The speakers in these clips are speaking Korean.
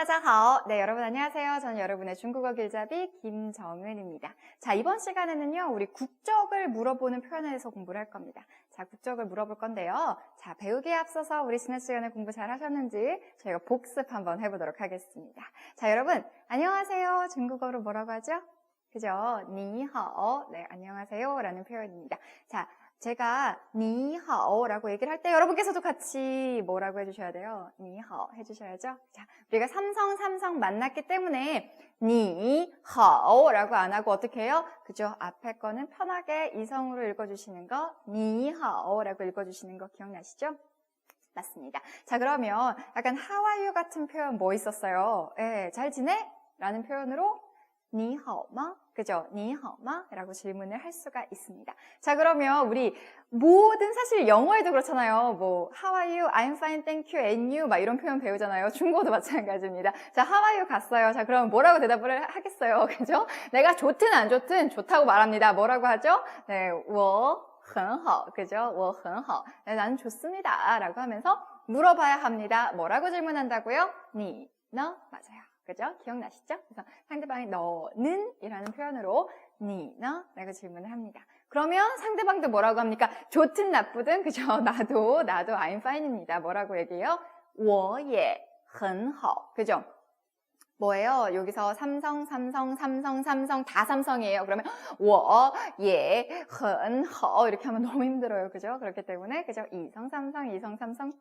大家好. 네, 여러분 안녕하세요. 저는 여러분의 중국어 길잡이 김정은입니다. 자, 이번 시간에는요, 우리 국적을 물어보는 표현에 대해서 공부를 할 겁니다. 자, 국적을 물어볼 건데요. 자, 배우기에 앞서서 우리 지난 시간에 공부 잘 하셨는지 저희가 복습 한번 해보도록 하겠습니다. 자, 여러분 안녕하세요. 중국어로 뭐라고 하죠? 그죠? 니하오. 네, 안녕하세요 라는 표현입니다. 자, 제가 니하오라고 얘기를 할 때 여러분께서도 같이 뭐라고 해주셔야 돼요? 니하오 해주셔야죠. 자, 우리가 삼성 만났기 때문에 니하오라고 안 하고 어떻게 해요? 그죠? 앞에 거는 편하게 이성으로 읽어주시는 거 니하오라고 읽어주시는 거 기억나시죠? 맞습니다. 자, 그러면 약간 How are you 같은 표현 뭐 있었어요? 예, 잘 지내? 라는 표현으로 니하오마? 그죠? 니하오마? 라고 질문을 할 수가 있습니다. 자, 그러면 우리 모든 사실 영어에도 그렇잖아요. 뭐 How are you? I'm fine, thank you, and you? 막 이런 표현 배우잖아요. 중국어도 마찬가지입니다. 자, How are you 갔어요. 자, 그럼 뭐라고 대답을 하겠어요? 그죠? 내가 좋든 안 좋든 좋다고 말합니다. 뭐라고 하죠? 네, 我很好. 그죠? 我很好. 네, 나는 좋습니다. 라고 하면서 물어봐야 합니다. 뭐라고 질문한다고요? 니, 너? 맞아요. 그죠? 기억나시죠? 그래서 상대방이 너는 이라는 표현으로 니, 너? 라고 질문을 합니다. 그러면 상대방도 뭐라고 합니까? 좋든 나쁘든, 그죠? 나도 I'm fine입니다. 뭐라고 얘기해요? 我也很好. 그죠? 뭐예요? 여기서 삼성 다 삼성이에요. 그러면 我也很好 이렇게 하면 너무 힘들어요. 그죠? 그렇기 때문에 그죠? 이성 삼성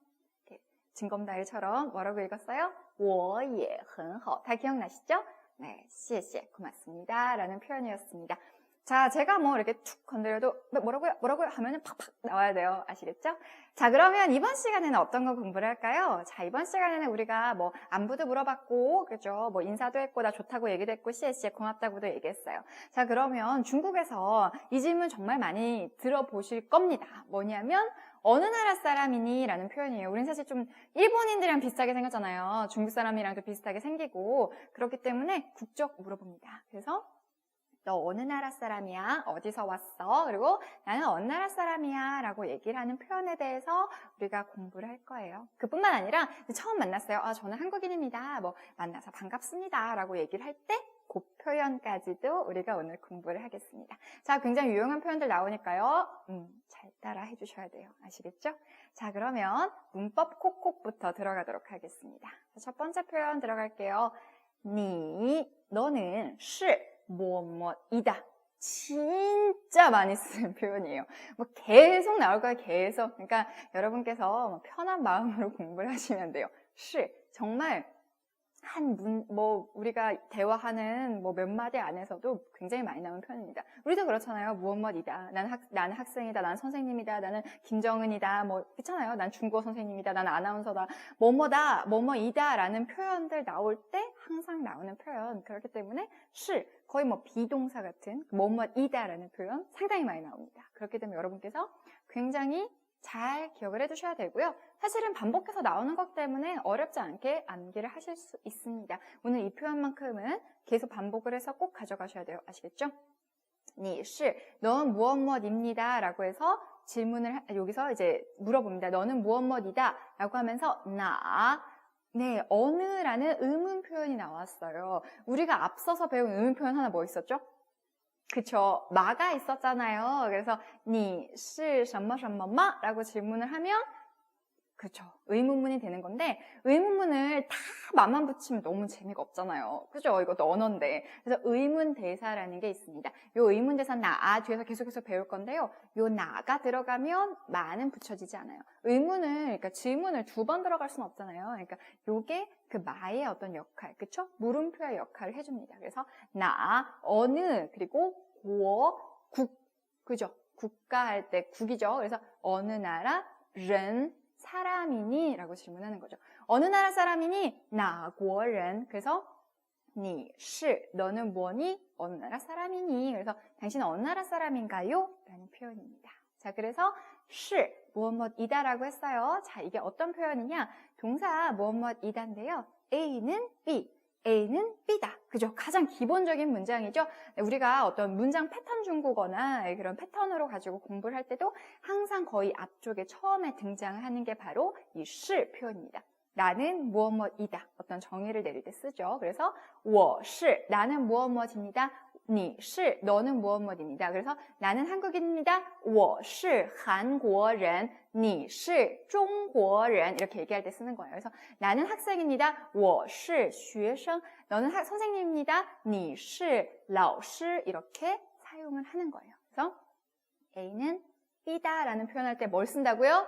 진검다일처럼 뭐라고 읽었어요? 我也很好. 다 기억나시죠? 네, 谢谢, 고맙습니다 라는 표현이었습니다. 자, 제가 뭐 이렇게 툭 건드려도 뭐라고요 하면은 팍팍 나와야 돼요. 아시겠죠? 자, 그러면 이번 시간에는 어떤 거 공부를 할까요? 자, 이번 시간에는 우리가 뭐 안부도 물어봤고, 그죠? 뭐 인사도 했고, 나 좋다고 얘기도 했고, 씨에 고맙다고도 얘기했어요. 자, 그러면 중국에서 이 질문 정말 많이 들어보실 겁니다. 뭐냐면 어느 나라 사람이니? 라는 표현이에요. 우린 사실 좀 일본인들이랑 비슷하게 생겼잖아요. 중국 사람이랑도 비슷하게 생기고 그렇기 때문에 국적 물어봅니다. 그래서 너 어느 나라 사람이야? 어디서 왔어? 그리고 나는 어느 나라 사람이야? 라고 얘기를 하는 표현에 대해서 우리가 공부를 할 거예요. 그뿐만 아니라 처음 만났어요. 저는 한국인입니다. 뭐 만나서 반갑습니다. 라고 얘기를 할 때 그 표현까지도 우리가 오늘 공부를 하겠습니다. 자, 굉장히 유용한 표현들 나오니까요. 잘 따라 해주셔야 돼요. 아시겠죠? 자, 그러면 문법 콕콕부터 들어가도록 하겠습니다. 첫 번째 표현 들어갈게요. 너는 是 뭐뭐이다. 진짜 많이 쓰는 표현이에요. 뭐 계속 나올 거예요. 계속. 그러니까 여러분께서 편한 마음으로 공부를 하시면 돼요. 是 정말 우리가 대화하는 몇 마디 안에서도 굉장히 많이 나오는 표현입니다. 우리도 그렇잖아요. 무엇이다. 나는 학생이다. 나는 선생님이다. 나는 김정은이다. 그렇잖아요. 난 중국어 선생님이다. 나는 아나운서다. 뭐뭐이다. 라는 표현들 나올 때 항상 나오는 표현. 그렇기 때문에 거의 비동사 같은 뭐뭐이다 라는 표현 상당히 많이 나옵니다. 그렇기 때문에 여러분께서 굉장히 잘 기억을 해두셔야 되고요. 사실은 반복해서 나오는 것 때문에 어렵지 않게 암기를 하실 수 있습니다. 오늘 이 표현만큼은 계속 반복을 해서 꼭 가져가셔야 돼요. 아시겠죠? 你是 넌 무엇입니다 라고 해서 질문을 여기서 이제 물어봅니다. 너는 무엇이다 라고 하면서 네, 어느라는 의문 표현이 나왔어요. 우리가 앞서서 배운 의문 표현 하나 뭐 있었죠? 그쵸. 마가 있었잖아요. 그래서 你是什么什么吗? 라고 질문을 하면 그쵸. 의문문이 되는 건데 의문문을 다 마만 붙이면 너무 재미가 없잖아요. 그죠? 이것도 언어인데. 그래서 의문 대사라는 게 있습니다. 요 의문 대사 뒤에서 계속해서 배울 건데요. 요 나가 들어가면 마는 붙여지지 않아요. 그러니까 질문을 2번 들어갈 수는 없잖아요. 그러니까 요게 그 마의 어떤 역할, 그쵸? 물음표의 역할을 해줍니다. 그래서 어느, 그리고 국, 그죠? 국가 할 때 국이죠. 그래서 어느 나라, ren, 사람이니? 라고 질문하는 거죠. 어느 나라 사람이니? 哪国人. 그래서 你是 너는 뭐니? 어느 나라 사람이니? 그래서 당신은 어느 나라 사람인가요? 라는 표현입니다. 자, 그래서 是 무엇이다 라고 했어요. 자, 이게 어떤 표현이냐? 동사 무엇이다인데요. A는 B, A는 B다. 그죠? 가장 기본적인 문장이죠. 우리가 어떤 문장 패턴 중국어나 그런 패턴으로 가지고 공부를 할 때도 항상 거의 앞쪽에 처음에 등장을 하는 게 바로 이 是 표현입니다. 나는 무엇 무엇이다. 어떤 정의를 내릴 때 쓰죠. 그래서 我是 나는 무엇 무엇입니다. 你是 너는 무엇 무엇입니다. 그래서 나는 한국인입니다. 我是韩国人你是中国人 이렇게 얘기할 때 쓰는 거예요. 그래서 나는 학생입니다. 我是学生 너는 선생님입니다. 你是老师 이렇게 사용을 하는 거예요. 그래서 A는 B다 라는 표현할 때 뭘 쓴다고요?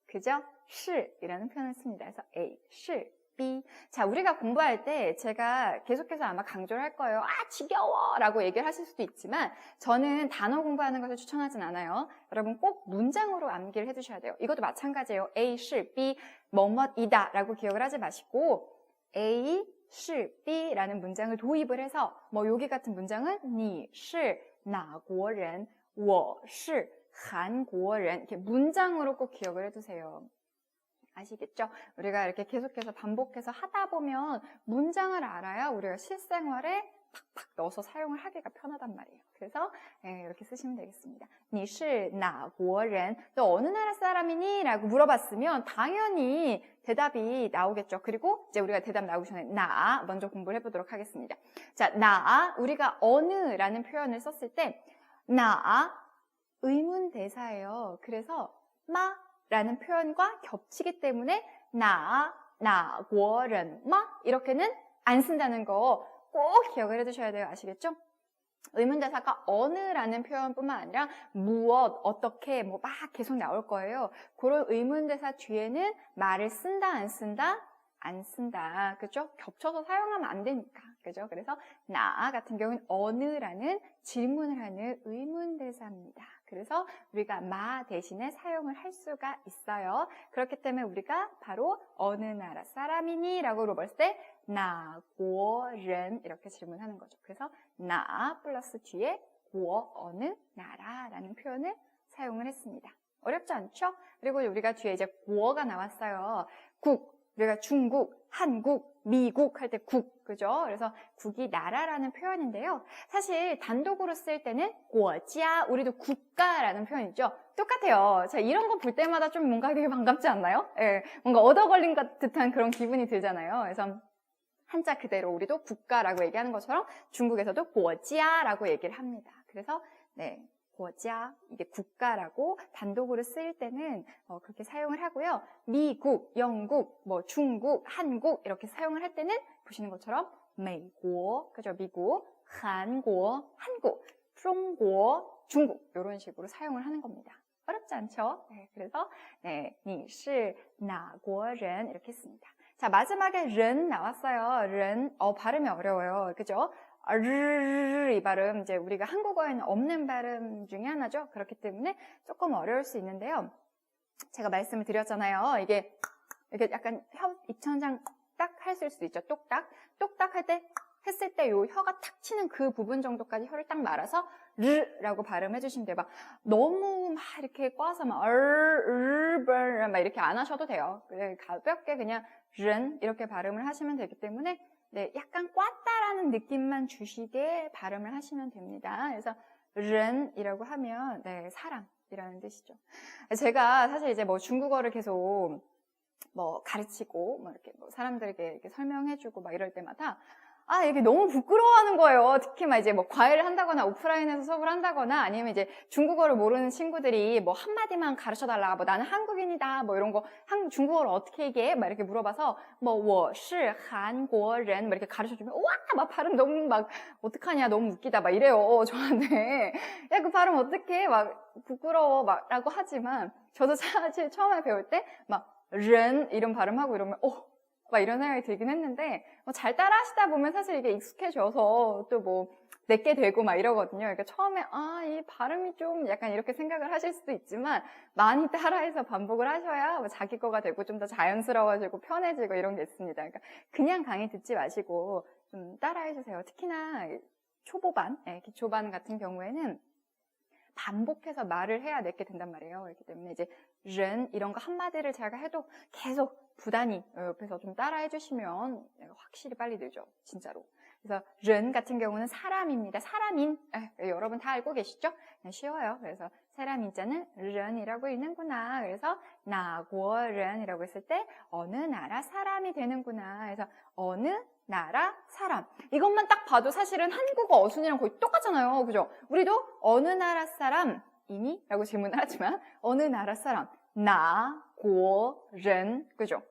그죠? 是이라는 표현을 씁니다. 그래서 A, 是, B. 자, 우리가 공부할 때 제가 계속해서 아마 강조를 할 거예요. 아, 지겨워! 라고 얘기를 하실 수도 있지만 저는 단어 공부하는 것을 추천하진 않아요. 여러분 꼭 문장으로 암기를 해두셔야 돼요. 이것도 마찬가지예요. A, 是, B, 뭐뭐이다 라고 기억을 하지 마시고 A, 是, B 라는 문장을 도입을 해서 뭐 여기 같은 문장은 你是哪国人我是韩国人 이렇게 문장으로 꼭 기억을 해두세요. 아시겠죠? 우리가 이렇게 계속해서 반복해서 하다 보면 문장을 알아야 우리가 실생활에 팍팍 넣어서 사용을 하기가 편하단 말이에요. 그래서 이렇게 쓰시면 되겠습니다. 你是哪国人? 너 어느 나라 사람이니? 라고 물어봤으면 당연히 대답이 나오겠죠. 그리고 이제 우리가 대답 나오기 전에 나 먼저 공부를 해보도록 하겠습니다. 자, 나 우리가 어느라는 표현을 썼을 때 나 의문 대사예요. 그래서 마 라는 표현과 겹치기 때문에 나, 고, ren, 마 이렇게는 안 쓴다는 거 꼭 기억을 해두셔야 돼요. 아시겠죠? 의문대사가 어느라는 표현뿐만 아니라 무엇, 어떻게 뭐 막 계속 나올 거예요. 그런 의문대사 뒤에는 말을 쓴다, 안 쓴다? 안 쓴다. 그죠? 겹쳐서 사용하면 안 되니까. 그죠? 그래서 나 같은 경우는 어느라는 질문을 하는 의문대사입니다. 그래서 우리가 마 대신에 사용을 할 수가 있어요. 그렇기 때문에 우리가 바로 어느 나라 사람이니? 라고 물어봤을 때 나, 고, ren 이렇게 질문하는 거죠. 그래서 나 플러스 뒤에 고, 어느 나라라는 표현을 사용을 했습니다. 어렵지 않죠? 그리고 우리가 뒤에 이제 고어가 나왔어요. 국, 우리가 중국, 한국, 미국 할 때 국, 그죠? 그래서 국이 나라라는 표현인데요. 사실 단독으로 쓸 때는国家, 우리도 국가라는 표현 있죠? 똑같아요. 자, 이런 거 볼 때마다 좀 뭔가 되게 반갑지 않나요? 예, 뭔가 얻어 걸린 것 듯한 그런 기분이 들잖아요. 그래서 한자 그대로 우리도 국가라고 얘기하는 것처럼 중국에서도 国家라고 얘기를 합니다. 그래서 네. 国家, 이게 국가라고 단독으로 쓰일 때는 그렇게 사용을 하고요. 미국, 영국, 뭐 중국, 한국 이렇게 사용을 할 때는 보시는 것처럼 美国, 그죠? 미국, 한국, 한국, 中国, 중국 이런 식으로 사용을 하는 겁니다. 어렵지 않죠? 네, 그래서 네, 你是哪国人 이렇게 했습니다. 자, 마지막에 ren 나왔어요. ren, 발음이 어려워요. 그죠? 이 발음, 이제 우리가 한국어에는 없는 발음 중에 하나죠. 그렇기 때문에 조금 어려울 수 있는데요. 제가 말씀을 드렸잖아요. 이게 약간 혀 입천장 딱 했을 수도 있죠. 똑딱. 똑딱 할 때, 했을 때 요 혀가 탁 치는 그 부분 정도까지 혀를 딱 말아서 라고 발음해 주시면 돼요. 막 너무 막 이렇게 꽈서 막 막 이렇게 안 하셔도 돼요. 가볍게 그냥 른 이렇게 발음을 하시면 되기 때문에 네, 약간 꽈다라는 느낌만 주시게 발음을 하시면 됩니다. 그래서 른이라고 하면 네, 사랑이라는 뜻이죠. 제가 사실 이제 뭐 중국어를 계속 뭐 가르치고 뭐 이렇게 뭐 사람들에게 이렇게 설명해주고 막 이럴 때마다 이게 너무 부끄러워하는 거예요. 특히 막 이제 뭐 과외를 한다거나 오프라인에서 수업을 한다거나 아니면 이제 중국어를 모르는 친구들이 뭐 한마디만 가르쳐 달라. 뭐 나는 한국인이다. 뭐 이런 거 중국어를 어떻게 얘기해? 막 이렇게 물어봐서 뭐 我是韩国人 막 이렇게 가르쳐 주면 와! 막 발음 너무 막 어떡하냐. 너무 웃기다. 막 이래요. 저한테. 야, 그 발음 어떡해? 막 부끄러워. 막 라고 하지만 저도 사실 처음에 배울 때 막 른 이런 발음하고 이러면 막 이런 생각이 들긴 했는데 잘 따라 하시다 보면 사실 이게 익숙해져서 또 뭐 내게 되고 막 이러거든요. 그러니까 처음에 이 발음이 좀 약간 이렇게 생각을 하실 수도 있지만 많이 따라해서 반복을 하셔야 자기 거가 되고 좀 더 자연스러워지고 편해지고 이런 게 있습니다. 그러니까 그냥 강의 듣지 마시고 좀 따라해 주세요. 특히나 초보반, 기초반 같은 경우에는 반복해서 말을 해야 내게 된단 말이에요. 그렇기 때문에 이제 른 이런 거 한마디를 제가 해도 계속 부단히 옆에서 좀 따라해 주시면 확실히 빨리 늘죠. 진짜로. 그래서 人 같은 경우는 사람입니다. 사람인. 여러분 다 알고 계시죠? 쉬워요. 그래서 사람인자는 人이라고 읽는구나. 그래서 哪国人이라고 했을 때 어느 나라 사람이 되는구나. 그래서 어느 나라 사람. 이것만 딱 봐도 사실은 한국어 어순이랑 거의 똑같잖아요. 그죠? 우리도 어느 나라 사람이니? 라고 질문을 하지만 어느 나라 사람. 나, 고, 른, 그죠?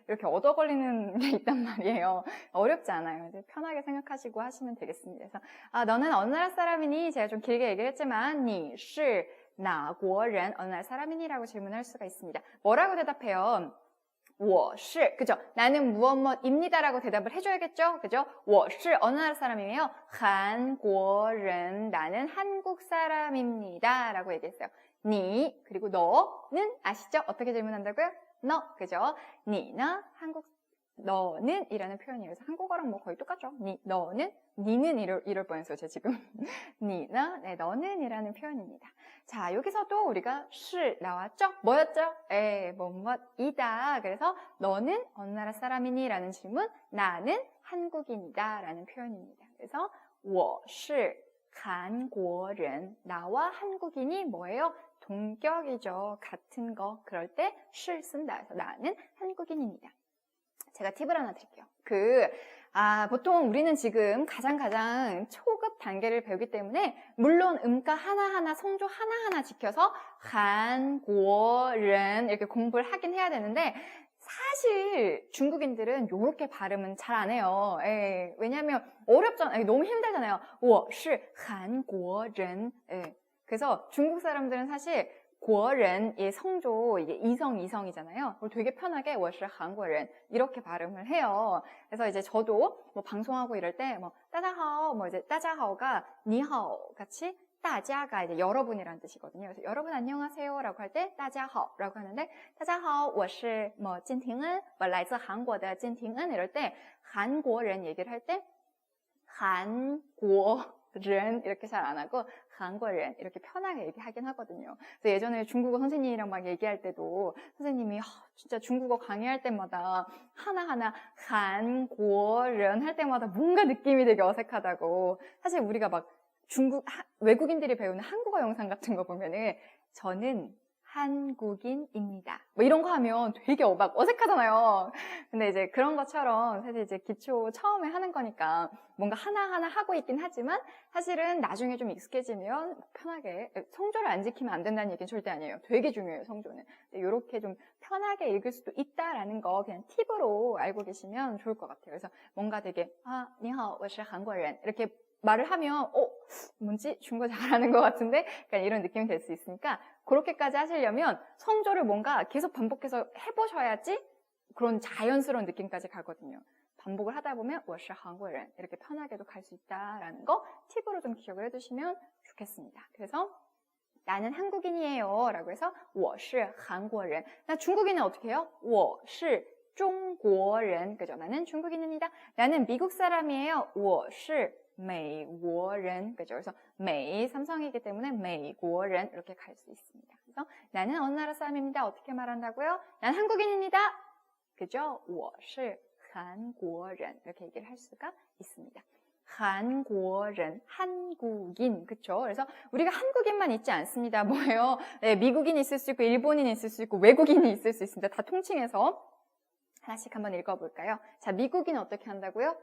이렇게 얻어 걸리는 게 있단 말이에요. 어렵지 않아요. 편하게 생각하시고 하시면 되겠습니다. 그래서, 너는 어느 나라 사람이니? 제가 좀 길게 얘기를 했지만, 你是哪国人? 어느 나라 사람이니? 라고 질문할 수가 있습니다. 뭐라고 대답해요? 我是, 그죠? 나는 무엇입니다 라고 대답을 해줘야겠죠? 그죠? 我是 어느 나라 사람이에요? 韩国人, 나는 한국 사람입니다 라고 얘기했어요. 니, 그리고 너는 아시죠? 어떻게 질문한다고요? 너, 그죠? 니는 너는 이라는 표현이에요. 그래서 한국어랑 뭐 거의 똑같죠? 너는, 니는 이럴 뻔했어요, 제가 지금. 니는, 네, 너는 이라는 표현입니다. 자, 여기서도 우리가 시 나왔죠? 뭐였죠? 뭐뭐이다. 그래서 너는 어느 나라 사람이니? 라는 질문, 나는 한국인이다. 라는 표현입니다. 그래서 我是韩国人, 나와 한국인이 뭐예요? 동격이죠. 같은 거. 그럴 때 실 쓴다. 그래서 나는 한국인입니다. 제가 팁을 하나 드릴게요. 보통 우리는 지금 가장 초급 단계를 배우기 때문에 물론 음가 하나하나, 성조 하나하나 지켜서 한국인 이렇게 공부를 하긴 해야 되는데 사실 중국인들은 이렇게 발음은 잘 안 해요. 왜냐하면 어렵잖아요. 너무 힘들잖아요. 我是韩国人. 그래서 중국 사람들은 사실 国人의 성조 이게 이성이잖아요. 되게 편하게 我是韩国人 이렇게 발음을 해요. 그래서 이제 저도 뭐 방송하고 이럴 때 뭐 大家好, 뭐 이제 大家好가 你好 같이 大家가 이제 여러분이라는 뜻이거든요. 그래서 여러분 안녕하세요라고 할 때 大家好라고 하는데 大家好,我是뭐 金廷恩,我来自韩国的金廷恩 이럴 때 한국인 얘기를 할 때 한국 른 이렇게 잘 안 하고 한국인 이렇게 편하게 얘기하긴 하거든요. 그래서 예전에 중국어 선생님이랑 막 얘기할 때도 선생님이 진짜 중국어 강의할 때마다 하나하나 한국인 할 때마다 뭔가 느낌이 되게 어색하다고. 사실 우리가 막 외국인들이 배우는 한국어 영상 같은 거 보면은 저는 한국인입니다. 뭐 이런 거 하면 되게 막 어색하잖아요. 근데 이제 그런 것처럼 사실 이제 기초 처음에 하는 거니까 뭔가 하나하나 하고 있긴 하지만 사실은 나중에 좀 익숙해지면 편하게 성조를 안 지키면 안 된다는 얘기는 절대 아니에요. 되게 중요해요, 성조는. 이렇게 좀 편하게 읽을 수도 있다라는 거 그냥 팁으로 알고 계시면 좋을 것 같아요. 그래서 뭔가 되게 你好,我是韩国人 이렇게 말을 하면 뭔지 중국어 잘하는 것 같은데 약간 이런 느낌이 될 수 있으니까 그렇게까지 하시려면 성조를 뭔가 계속 반복해서 해보셔야지 그런 자연스러운 느낌까지 가거든요. 반복을 하다 보면 我是韩国人 이렇게 편하게도 갈 수 있다라는 거 팁으로 좀 기억을 해두시면 좋겠습니다. 그래서 나는 한국인이에요 라고 해서 我是韩国人 나 중국인은 어떻게 해요? 我是中国人 그죠? 나는 중국인입니다. 나는 미국 사람이에요. 我是美国人 그죠? 그래서 매 삼성이기 때문에 美国人 이렇게 갈 수 있습니다. 그래서 나는 어느 나라 사람입니다. 어떻게 말한다고요? 난 한국인입니다. 그죠? 我是韩国人 이렇게 얘기를 할 수가 있습니다. 한국인, 한국인, 그쵸? 그래서 우리가 한국인만 있지 않습니다. 뭐예요? 네, 미국인이 있을 수 있고, 일본인이 있을 수 있고, 외국인이 있을 수 있습니다. 다 통칭해서 하나씩 한번 읽어볼까요? 자, 미국인 어떻게 한다고요?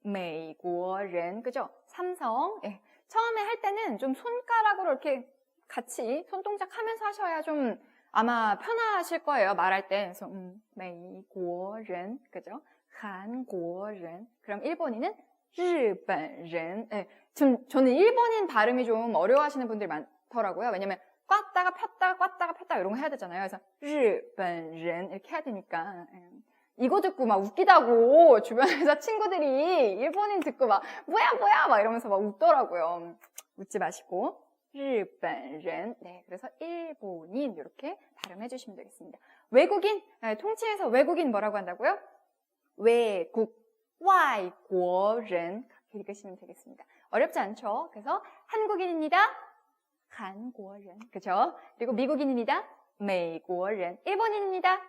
美国人, 그죠? 삼성. 예. 처음에 할 때는 좀 손가락으로 이렇게 같이 손동작 하면서 하셔야 좀 아마 편하실 거예요. 말할 때. 그래서 美国人, 그죠? 한국인. 그럼 일본인은 日本人. 예. 저는 일본인 발음이 좀 어려워하시는 분들이 많더라고요. 왜냐면 꽉다가 폈다가 이런 거 해야 되잖아요. 그래서 日本人 이렇게 해야 되니까. 예. 이거 듣고 막 웃기다고 주변에서 친구들이 일본인 듣고 막 뭐야 막 이러면서 막 웃더라고요. 웃지 마시고 日本人 네, 그래서 일본인 이렇게 발음해 주시면 되겠습니다. 외국인, 통칭해서 외국인 뭐라고 한다고요? 외국, 外国人 그렇게 읽으시면 되겠습니다. 어렵지 않죠? 그래서 한국인입니다. 한국인, 그죠? 그리고 미국인입니다. 美国人 일본인입니다.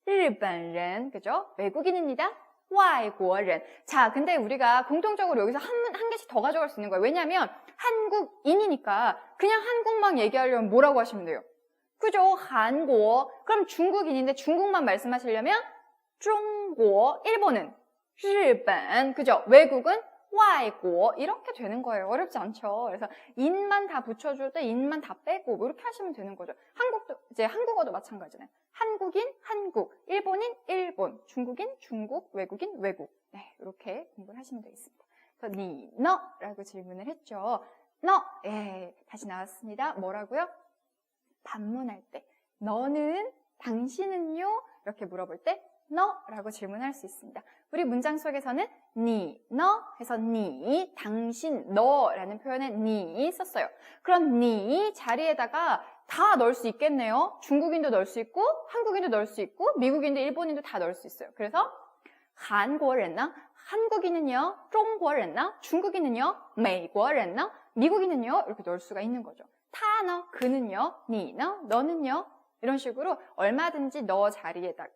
日本人 그죠? 외국인입니다. 外国人. 자, 근데 우리가 공통적으로 여기서 한 개씩 더 가져갈 수 있는 거예요. 왜냐하면 한국인이니까 그냥 한국만 얘기하려면 뭐라고 하시면 돼요? 그죠? 한국. 그럼 중국인인데 중국만 말씀하시려면 중국. 일본은 日本. 그죠? 외국은 外国. 이렇게 되는 거예요. 어렵지 않죠? 그래서 인만 다 붙여줄 때 인만 다 빼고 뭐 이렇게 하시면 되는 거죠. 한국도 이제 한국어도 마찬가지잖아요. 한국인 한국, 일본인 일본, 중국인 중국, 외국인 외국. 네, 이렇게 공부를 하시면 되겠습니다. 그래서 니, 너라고 질문을 했죠. 너, 예, 다시 나왔습니다. 뭐라고요? 반문할 때 너는, 당신은요? 이렇게 물어볼 때 너라고 질문할 수 있습니다. 우리 문장 속에서는 니, 너 해서 니, 당신, 너라는 표현에 니 썼어요. 그럼 니 자리에다가 다 넣을 수 있겠네요. 중국인도 넣을 수 있고 한국인도 넣을 수 있고 미국인도 일본인도 다 넣을 수 있어요. 그래서 한국인은 한국인은요, 中国人나 중국인은요, 美国人나 미국인은요 이렇게 넣을 수가 있는 거죠. 타너, 그는요, 니너, 너는요 이런 식으로 얼마든지 너 자리에다가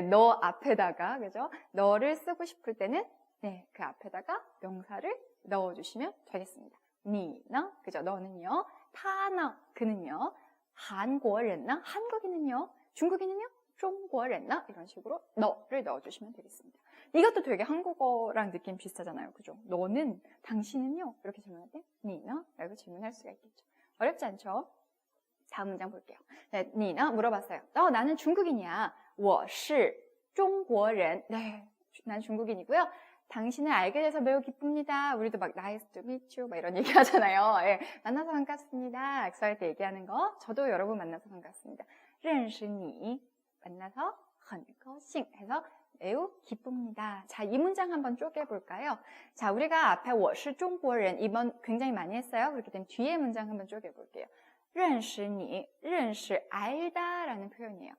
너 앞에다가, 그죠? 너를 쓰고 싶을 때는, 네, 그 앞에다가 명사를 넣어주시면 되겠습니다. 니, 너, 그죠? 너는요. 타너, 그는요. 한국인나, 한국인은요. 중국인은요. 中国人나, 이런 식으로 너를 넣어주시면 되겠습니다. 이것도 되게 한국어랑 느낌 비슷하잖아요. 그죠? 너는, 당신은요. 이렇게 질문할 때, 니, 너, 라고 질문할 수가 있겠죠. 어렵지 않죠? 다음 문장 볼게요. 네, 니는 물어봤어요. 나는 중국인이야. 我是中国人. 네, 난 중국인이고요. 당신을 알게 돼서 매우 기쁩니다. 우리도 막 nice to meet you 막 이런 얘기 하잖아요. 예, 만나서 반갑습니다. 악수할 때 얘기하는 거. 저도 여러분 만나서 반갑습니다. 认识你 만나서 很高兴 해서 매우 기쁩니다. 자, 이 문장 한번 쪼개볼까요? 자, 우리가 앞에 我是中国人 이번 굉장히 많이 했어요. 그렇기 때문에 뒤에 문장 한번 쪼개볼게요. 认识你, 认识 알다라는 표현이에요.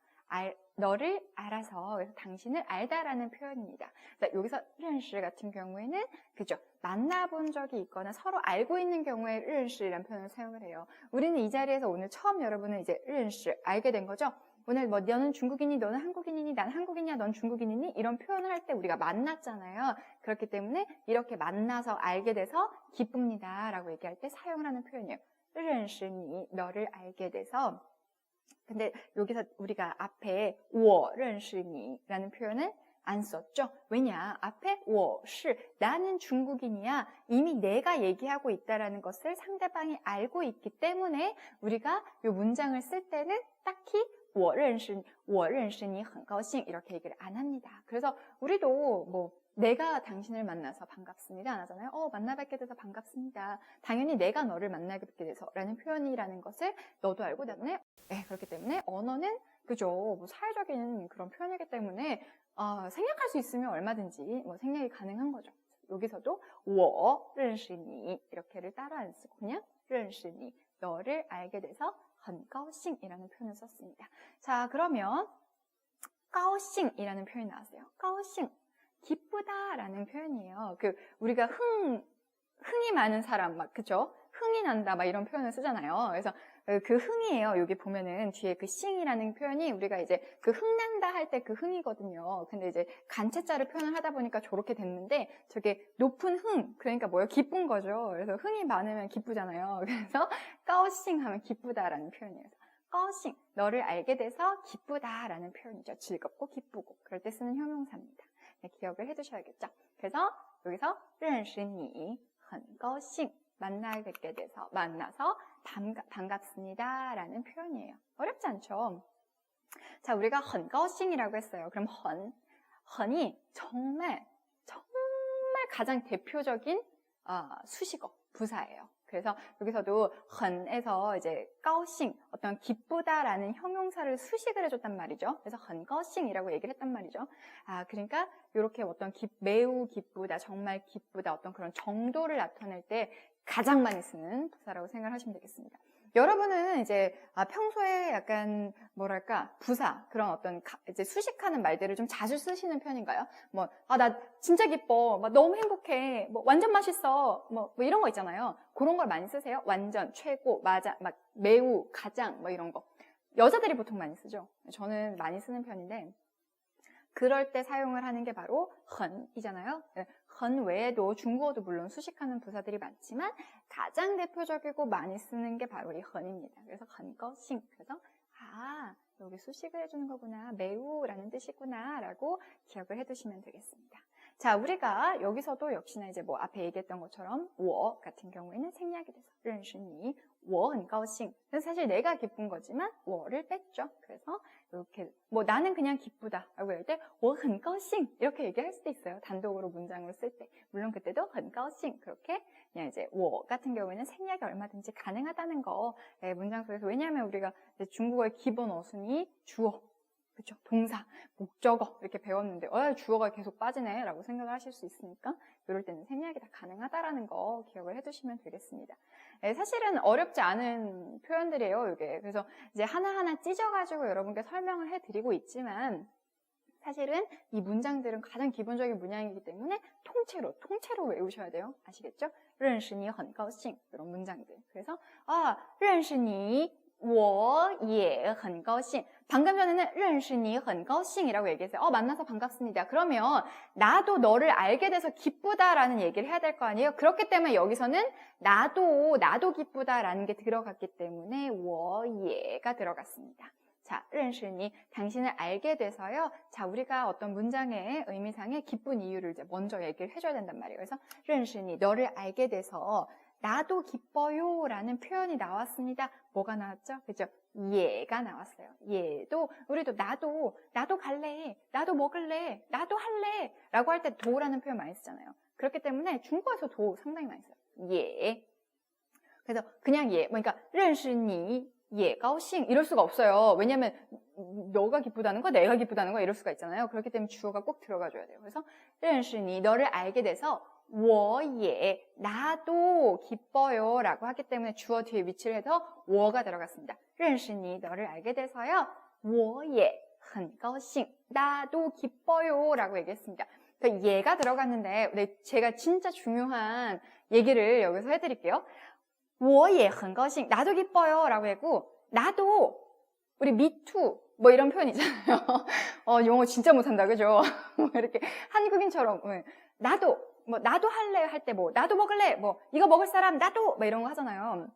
너를 알아서, 그래서 당신을 알다라는 표현입니다. 여기서 认识 같은 경우에는 그죠? 만나본 적이 있거나 서로 알고 있는 경우에 认识 이라는 표현을 사용을 해요. 우리는 이 자리에서 오늘 처음 여러분은 이제 认识 알게 된 거죠? 오늘 뭐 너는 중국인이, 너는 한국인이니, 난 한국인이야, 넌 중국인이니 이런 표현을 할 때 우리가 만났잖아요. 그렇기 때문에 이렇게 만나서 알게 돼서 기쁩니다 라고 얘기할 때 사용을 하는 표현이에요. 认识你, 너를 알게 돼서. 근데 여기서 우리가 앞에 我认识你라는 표현은 안 썼죠? 왜냐? 앞에 我是 나는 중국인이야. 이미 내가 얘기하고 있다라는 것을 상대방이 알고 있기 때문에 우리가 이 문장을 쓸 때는 딱히 我认识你很高兴 이렇게 얘기를 안 합니다. 그래서 우리도 뭐 내가 당신을 만나서 반갑습니다 안 하잖아요. 만나 뵙게 돼서 반갑습니다. 당연히 내가 너를 만나 뵙게 돼서 라는 표현이라는 것을 너도 알고 때문에 그렇기 때문에 언어는 그죠, 뭐 사회적인 그런 표현이기 때문에 생략할 수 있으면 얼마든지 뭐 생략이 가능한 거죠. 여기서도 我认识你 이렇게를 따라 안 쓰고 그냥 认识你 너를 알게 돼서 很高兴 이라는 표현을 썼습니다. 자, 그러면 高兴 이라는 표현이 나왔어요. 高兴 기쁘다라는 표현이에요. 우리가 흥이 많은 사람, 막, 그죠? 흥이 난다, 막 이런 표현을 쓰잖아요. 그래서 그 흥이에요. 여기 보면은 뒤에 그 싱이라는 표현이 우리가 이제 그 흥난다 할 때 그 흥이거든요. 근데 이제 간체자를 표현을 하다 보니까 저렇게 됐는데 저게 높은 흥, 그러니까 뭐예요? 기쁜 거죠. 그래서 흥이 많으면 기쁘잖아요. 그래서 까오싱 하면 기쁘다라는 표현이에요. 까오싱, 너를 알게 돼서 기쁘다라는 표현이죠. 즐겁고 기쁘고. 그럴 때 쓰는 형용사입니다. 네, 기억을 해두셔야겠죠. 그래서 여기서 认识你很高兴 만나게 뵙게 돼서 만나서 반갑습니다 라는 표현이에요. 어렵지 않죠? 자, 우리가 很高兴이라고 했어요. 그럼 很이 정말 가장 대표적인 수식어, 부사예요. 그래서 여기서도 很에서 이제 高兴 어떤 기쁘다라는 형용사를 수식을 해줬단 말이죠. 그래서 很高兴이라고 얘기를 했단 말이죠. 그러니까 이렇게 어떤 매우 기쁘다, 정말 기쁘다 어떤 그런 정도를 나타낼 때 가장 많이 쓰는 부사라고 생각하시면 되겠습니다. 여러분은 이제 평소에 약간 뭐랄까 부사 그런 어떤 이제 수식하는 말들을 좀 자주 쓰시는 편인가요? 뭐 나 진짜 기뻐, 막 너무 행복해, 뭐 완전 맛있어, 뭐 이런 거 있잖아요. 그런 걸 많이 쓰세요? 완전, 최고, 맞아, 막 매우, 가장 뭐 이런 거. 여자들이 보통 많이 쓰죠. 저는 많이 쓰는 편인데 그럴 때 사용을 하는 게 바로 很이잖아요. 很 외에도 중국어도 물론 수식하는 부사들이 많지만 가장 대표적이고 많이 쓰는 게 바로 이 很입니다. 그래서 很高兴. 그래서 여기 수식을 해주는 거구나. 매우라는 뜻이구나. 라고 기억을 해두시면 되겠습니다. 자, 우리가 여기서도 역시나 이제 뭐 앞에 얘기했던 것처럼 我 같은 경우에는 생략이 돼서 认识你我很高兴. 그래서 사실 내가 기쁜 거지만 我를 뺐죠. 그래서 이렇게 뭐 나는 그냥 기쁘다 라고 할 때 我很高兴 이렇게 얘기할 수도 있어요. 단독으로 문장으로 쓸 때. 물론 그때도 很高兴 그렇게 그냥 이제 我 같은 경우에는 생략이 얼마든지 가능하다는 거 문장 속에서. 왜냐하면 우리가 중국어의 기본 어순이 주어, 그렇죠? 동사, 목적어 이렇게 배웠는데 주어가 계속 빠지네 라고 생각을 하실 수 있으니까 이럴 때는 생략이 다 가능하다라는 거 기억을 해두시면 되겠습니다. 사실은 어렵지 않은 표현들이에요, 이게. 그래서 이제 하나하나 찢어가지고 여러분께 설명을 해드리고 있지만 사실은 이 문장들은 가장 기본적인 문장이기 때문에 통째로 외우셔야 돼요. 아시겠죠? 认识你很高兴 이런 문장들. 그래서 认识你我也很高兴. 방금 전에는 认识你很高兴 이라고 얘기했어요. 만나서 반갑습니다. 그러면 나도 너를 알게 돼서 기쁘다라는 얘기를 해야 될 거 아니에요? 그렇기 때문에 여기서는 나도 기쁘다라는 게 들어갔기 때문에 我也가 들어갔습니다. 자, 认识你 당신을 알게 돼서요. 자, 우리가 어떤 문장의 의미상의 기쁜 이유를 이제 먼저 얘기를 해줘야 된단 말이에요. 그래서 认识你 너를 알게 돼서 나도 기뻐요 라는 표현이 나왔습니다. 뭐가 나왔죠? 그죠? 예가 나왔어요. 예도 우리도 나도 갈래, 나도 먹을래, 나도 할래 라고 할 때 도라는 표현 많이 쓰잖아요. 그렇기 때문에 중국어에서 도 상당히 많이 써요. 예. 그래서 그냥 예, 그러니까 认识你예, 高兴 이럴 수가 없어요. 왜냐면 너가 기쁘다는 거, 내가 기쁘다는 거 이럴 수가 있잖아요. 그렇기 때문에 주어가 꼭 들어가줘야 돼요. 그래서 认识你 너를 알게 돼서 我也 나도 기뻐요 라고 하기 때문에 주어 뒤에 위치를 해서 我가 들어갔습니다. 认识你 너를 알게 돼서요. 我也很高兴 나도 기뻐요 라고 얘기했습니다. 그러니까 얘가 들어갔는데 제가 진짜 중요한 얘기를 여기서 해드릴게요. 我也很高兴 나도 기뻐요 라고 했고 나도 우리 me too 뭐 이런 표현 있잖아요. 영어 진짜 못한다 그죠? 이렇게 한국인처럼 나도 할래 할 때 나도 먹을래 이거 먹을 사람 나도 이런 거 하잖아요.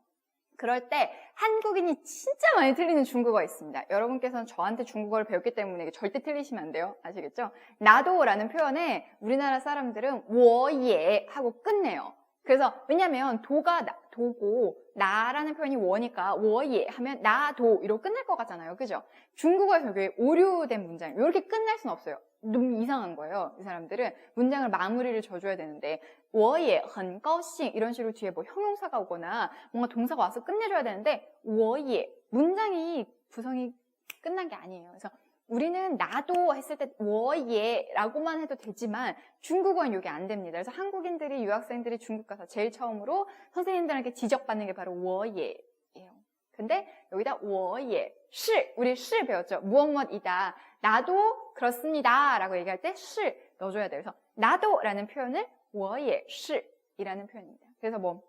그럴 때 한국인이 진짜 많이 틀리는 중국어가 있습니다. 여러분께서는 저한테 중국어를 배웠기 때문에 이게 절대 틀리시면 안 돼요. 아시겠죠? 나도라는 표현에 우리나라 사람들은 我也 하고 끝내요. 그래서 왜냐면 도고 나라는 표현이 워니까 我也 하면 나도 이러고 끝날 것 같잖아요. 그죠? 중국어에서 이게 오류된 문장 이렇게 끝날 수는 없어요. 너무 이상한 거예요. 이 사람들은 문장을 마무리를 져줘야 되는데 我也很高兴 이런 식으로 뒤에 형용사가 오거나 뭔가 동사가 와서 끝내줘야 되는데 我也 문장이 구성이 끝난 게 아니에요. 그래서 우리는 나도 했을 때 我也 라고만 해도 되지만 중국어는 이게 안 됩니다. 그래서 한국인들이 유학생들이 중국 가서 제일 처음으로 선생님들한테 지적받는 게 바로 我也예요. 근데 여기다 我也是 우리 是 배웠죠. 무엇이다. 나도 그렇습니다 라고 얘기할 때 是 넣어줘야 돼요. 그래서 나도 라는 표현을 我也是 이라는 표현입니다. 그래서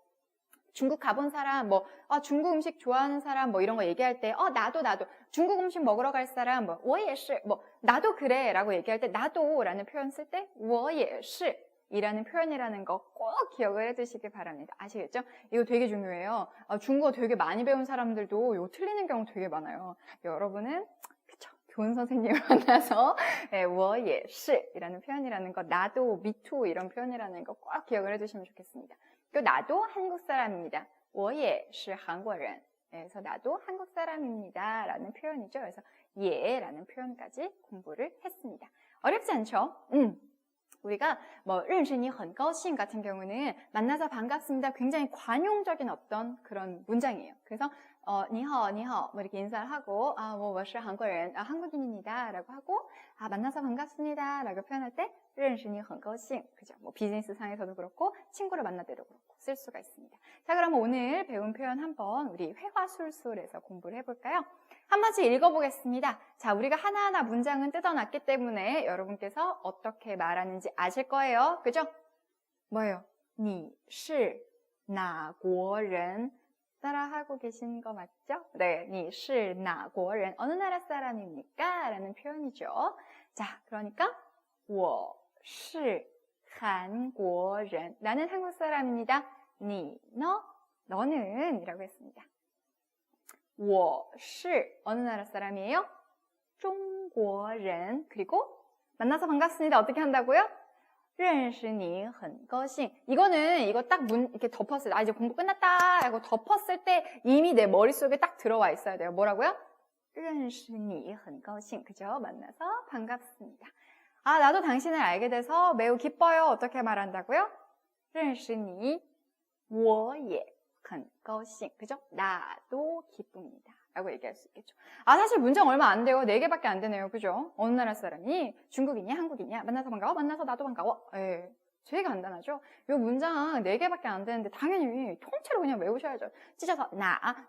중국 가본 사람, 중국 음식 좋아하는 사람, 이런 거 얘기할 때, 나도, 중국 음식 먹으러 갈 사람, 我也是, 나도 그래, 라고 얘기할 때, 나도, 라는 표현 쓸 때, 我也是 이라는 표현이라는 거 꼭 기억을 해두시길 바랍니다. 아시겠죠? 이거 되게 중요해요. 중국어 되게 많이 배운 사람들도 이거 틀리는 경우 되게 많아요. 여러분은, 그쵸? 좋은 선생님을 만나서, 我也是 이라는 표현이라는 거, 나도, me too 이런 표현이라는 거 꼭 기억을 해두시면 좋겠습니다. 나도 한국 사람입니다. 我也是韩国人. 그래서 나도 한국 사람입니다. 라는 표현이죠. 그래서 예 라는 표현까지 공부를 했습니다. 어렵지 않죠? 우리가 认识你很高兴 같은 경우는 만나서 반갑습니다. 굉장히 관용적인 어떤 그런 문장이에요. 그래서 你好 이렇게 인사를 하고 我是韩国人 한국인입니다 라고 하고 만나서 반갑습니다 라고 표현할 때 认识你很高兴 그죠? 비즈니스 상에서도 그렇고 친구를 만날 때도 그렇고 쓸 수가 있습니다. 자, 그럼 오늘 배운 표현 한번 우리 회화술술에서 공부를 해볼까요? 한 번씩 읽어보겠습니다. 자, 우리가 하나하나 문장은 뜯어놨기 때문에 여러분께서 어떻게 말하는지 아실 거예요. 그죠? 뭐예요? 你是哪国人 따라하고 계신 거 맞죠? 네, 你是哪国人 어느 나라 사람입니까? 라는 표현이죠. 자, 그러니까 我是韩国人. 나는 한국 사람입니다. 你呢? 너는 이라고 했습니다. 我是 어느 나라 사람이에요? 中国人. 그리고 만나서 반갑습니다. 어떻게 한다고요? 认识你很高兴. 이거는 이거 딱 이렇게 덮었을 때, 아 이제 공부 끝났다 하고 덮었을 때 이미 내 머릿속에 딱 들어와 있어야 돼요. 뭐라고요? 认识你很高兴. 그죠? 만나서 반갑습니다. 아, 나도 당신을 알게 돼서 매우 기뻐요. 어떻게 말한다고요? 认识你我也很高兴. 그죠? 나도 기쁩니다. 라고 얘기할 수 있겠죠. 아, 사실 문장 얼마 안 돼요. 4개밖에 안 되네요. 그죠? 어느 나라 사람이 중국이냐, 한국이냐, 만나서 반가워, 만나서 나도 반가워. 예. 되게 간단하죠? 이 문장 4개밖에 안 되는데 당연히 통째로 그냥 외우셔야죠. 찢어서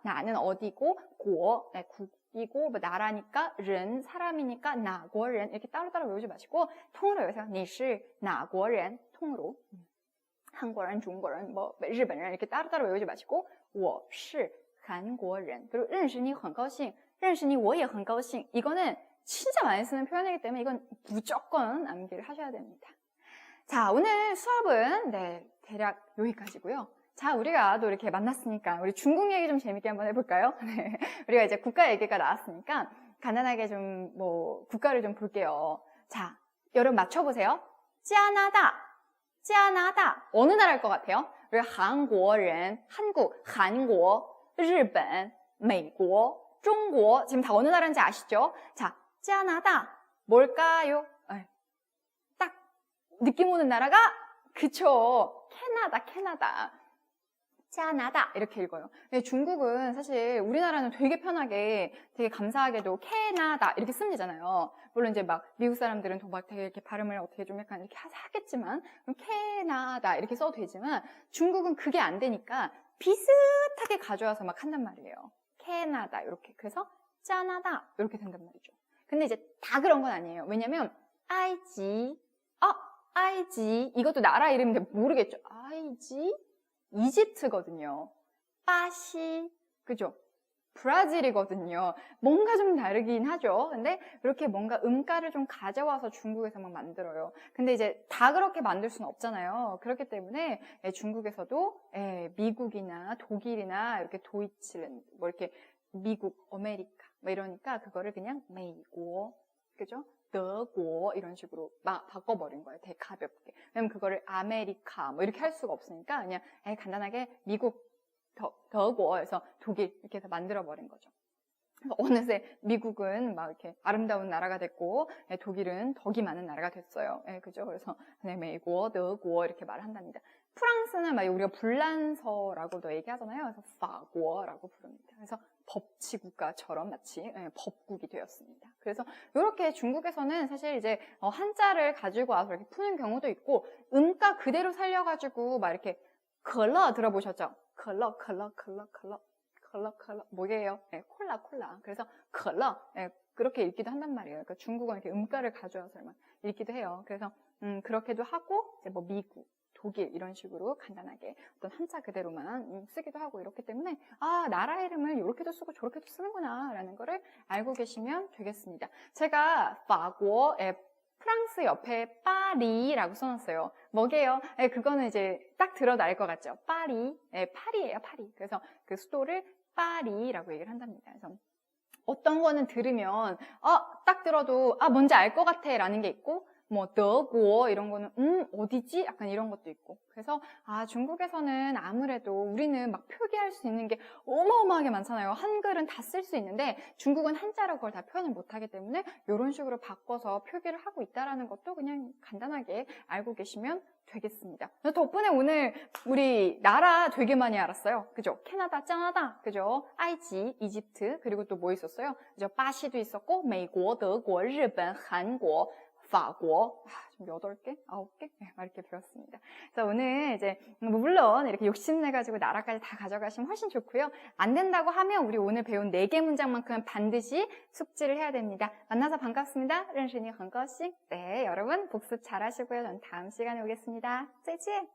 나는 어디고, 고, 네, 국이고, 뭐 나라니까, 른, 사람이니까, 나고른 이렇게 따로따로 외우지 마시고 통으로 외우세요. 你是哪国人 통으로. 한국인, 중국인, 뭐 일본인 이렇게 따로따로 외우지 마시고 我是韩国人. 그리고 认识你很高兴, 认识你我也很高兴. 이거는 진짜 많이 쓰는 표현이기 때문에 이건 무조건 암기를 하셔야 됩니다. 자, 오늘 수업은 네, 대략 여기까지고요. 자, 우리가 또 이렇게 만났으니까 우리 중국 얘기 좀 재밌게 한번 해볼까요? 네, 우리가 이제 국가 얘기가 나왔으니까 간단하게 좀 뭐 국가를 좀 볼게요. 자, 여러분 맞춰보세요.加拿大,加拿大 어느 나라일 것 같아요? 우리가 한국인, 한국, 한국, 일본, 미국, 중국 지금 다 어느 나라인지 아시죠? 자, 加拿大 뭘까요? 딱 느낌 오는 나라가 그쵸? 캐나다. 加拿大이렇게 읽어요. 근데 중국은 사실 우리나라는 되게 편하게 되게 감사하게도 캐나다 이렇게 쓰면 되잖아요. 물론 이제 막 미국 사람들은 더 막 되게 이렇게 발음을 어떻게 좀 약간 이렇게 하겠지만 캐나다 이렇게 써도 되지만 중국은 그게 안 되니까 비슷하게 가져와서 막 한단 말이에요. 캐나다 이렇게. 그래서 짜나다 이렇게 된단 말이죠. 근데 이제 다 그런 건 아니에요. 왜냐면 아이지 이것도 나라 이름인데 모르겠죠. 아이지 이집트거든요. 빠시, 그죠? 브라질이거든요. 뭔가 좀 다르긴 하죠. 근데 이렇게 뭔가 음가를 좀 가져와서 중국에서 막 만들어요. 근데 이제 다 그렇게 만들 수는 없잖아요. 그렇기 때문에 중국에서도 미국이나 독일이나 이렇게 도이치랜드, 뭐 이렇게 미국, 아메리카, 뭐 이러니까 그거를 그냥 메이고, 그죠?德国 이런 식으로 막 바꿔버린 거예요. 되게 가볍게. 왜냐면 그거를 아메리카 뭐 이렇게 할 수가 없으니까 그냥 간단하게 미국,德国에서 독일 이렇게 해서 만들어버린 거죠. 그래서 어느새 미국은 막 이렇게 아름다운 나라가 됐고 독일은 덕이 많은 나라가 됐어요. 그죠? 그래서 그냥 미국,德国 이렇게 말을 한답니다. 프랑스는 막 우리가 불란서라고도 얘기하잖아요. 그래서 파고라고 부릅니다. 그래서 법치국가처럼 마치 법국이 되었습니다. 그래서 이렇게 중국에서는 사실 이제 한자를 가지고 와서 이렇게 푸는 경우도 있고 음가 그대로 살려가지고 막 이렇게 컬러 들어보셨죠? 컬러 뭐게요? 콜라. 그래서 컬러 그렇게 읽기도 한단 말이에요. 그러니까 중국어는 이렇게 음가를 가져와서만 읽기도 해요. 그래서 그렇게도 하고 이제 뭐 미국, 독일 이런 식으로 간단하게 어떤 한자 그대로만 쓰기도 하고 이렇기 때문에 아 나라 이름을 이렇게도 쓰고 저렇게도 쓰는구나 라는 거를 알고 계시면 되겠습니다. 제가 파고 프랑스 옆에 파리라고 써놨어요. 뭐게요? 그거는 이제 딱 들어도 알 것 같죠? 파리, 파리예요, 파리. 그래서 그 수도를 파리라고 얘기를 한답니다. 그래서 어떤 거는 들으면 딱 들어도 뭔지 알 것 같아 라는 게 있고 뭐德国 이런 거는 어디지? 약간 이런 것도 있고. 그래서 중국에서는 아무래도 우리는 막 표기할 수 있는 게 어마어마하게 많잖아요. 한글은 다 쓸 수 있는데 중국은 한자로 그걸 다 표현을 못하기 때문에 이런 식으로 바꿔서 표기를 하고 있다라는 것도 그냥 간단하게 알고 계시면 되겠습니다. 덕분에 오늘 우리 나라 되게 많이 알았어요. 그죠? 캐나다, 짜나다, 그죠? 아이지, 이집트, 그리고 또 뭐 있었어요? 그죠? 바시도 있었고, 미국, 德国, 일본, 한국, 파고 좀 8개? 9개? 막 이렇게 배웠습니다. 그래서 오늘 이제 물론 이렇게 욕심내가지고 나라까지 다 가져가시면 훨씬 좋고요. 안 된다고 하면 우리 오늘 배운 4개 문장만큼은 반드시 숙지를 해야 됩니다. 만나서 반갑습니다. 认识你很高兴. 네, 여러분 복습 잘 하시고요. 전 다음 시간에 오겠습니다. 再见.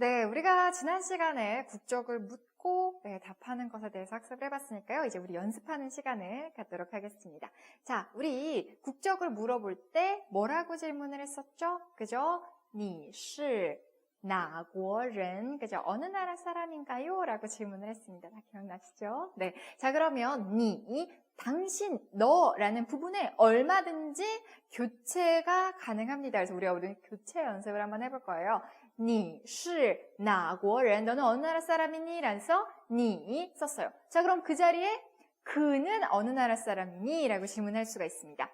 네, 우리가 지난 시간에 국적을 묻고 답하는 것에 대해서 학습을 해봤으니까요. 이제 우리 연습하는 시간을 갖도록 하겠습니다. 자, 우리 국적을 물어볼 때 뭐라고 질문을 했었죠? 그죠? 你是哪国人? 그죠? 어느 나라 사람인가요? 라고 질문을 했습니다. 다 기억나시죠? 네. 자, 그러면 你, 당신, 너라는 부분에 얼마든지 교체가 가능합니다. 그래서 우리가 오늘 교체 연습을 한번 해볼 거예요. 你是哪国人? 너는 어느 나라 사람이니? 라서 你 썼어요. 자, 그럼 그 자리에 그는 어느 나라 사람이니? 라고 질문할 수가 있습니다.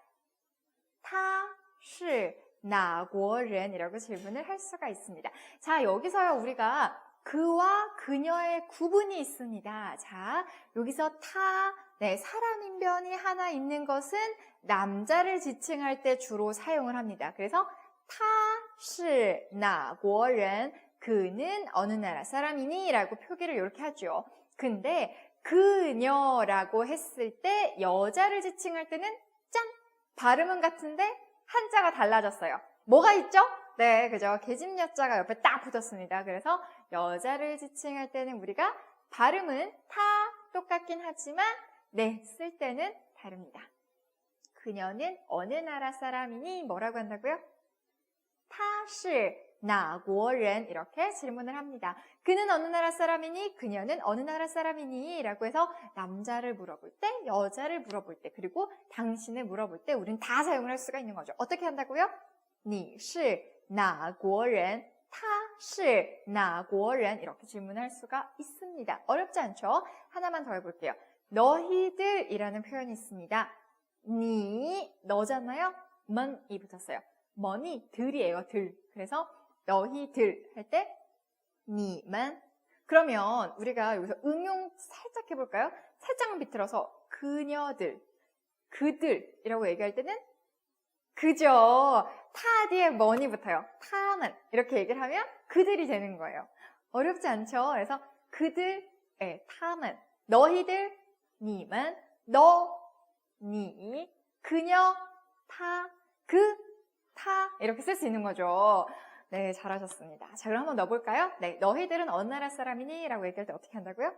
他是哪国人? 이라고 질문을 할 수가 있습니다. 자, 여기서요, 우리가 그와 그녀의 구분이 있습니다. 자, 여기서 사람인변이 하나 있는 것은 남자를 지칭할 때 주로 사용을 합니다. 그래서 他是哪国人? 그는 어느 나라 사람이니? 라고 표기를 이렇게 하죠. 근데 그녀라고 했을 때 여자를 지칭할 때는 짠! 발음은 같은데 한자가 달라졌어요. 뭐가 있죠? 네, 그죠. 계집여자가 옆에 딱 붙었습니다. 그래서 여자를 지칭할 때는 우리가 발음은 다 똑같긴 하지만 쓸 때는 다릅니다. 그녀는 어느 나라 사람이니? 뭐라고 한다고요? 他是哪国人? 이렇게 질문을 합니다. 그는 어느 나라 사람이니? 그녀는 어느 나라 사람이니? 라고 해서 남자를 물어볼 때, 여자를 물어볼 때, 그리고 당신을 물어볼 때 우린 다 사용을 할 수가 있는 거죠. 어떻게 한다고요? 你是哪国人? 他是哪国人? 이렇게 질문할 수가 있습니다. 어렵지 않죠? 하나만 더 해볼게요. 너희들이라는 표현이 있습니다. 니, 너잖아요? 먼이 붙었어요. 먼이 들이에요, 들. 그래서 너희들 할 때 니만. 그러면 우리가 여기서 응용 살짝 해볼까요? 살짝만 비틀어서 그녀들, 그들이라고 얘기할 때는 그죠. 타 뒤에 먼이 붙어요. 타만 이렇게 얘기를 하면 그들이 되는 거예요. 어렵지 않죠? 그래서 그들, 타만, 너희들, 니만, 너, 니, 그녀, 타, 타 이렇게 쓸 수 있는 거죠. 네, 잘하셨습니다. 자, 그럼 한번 넣어볼까요? 네, 너희들은 어느 나라 사람이니? 라고 얘기할 때 어떻게 한다고요?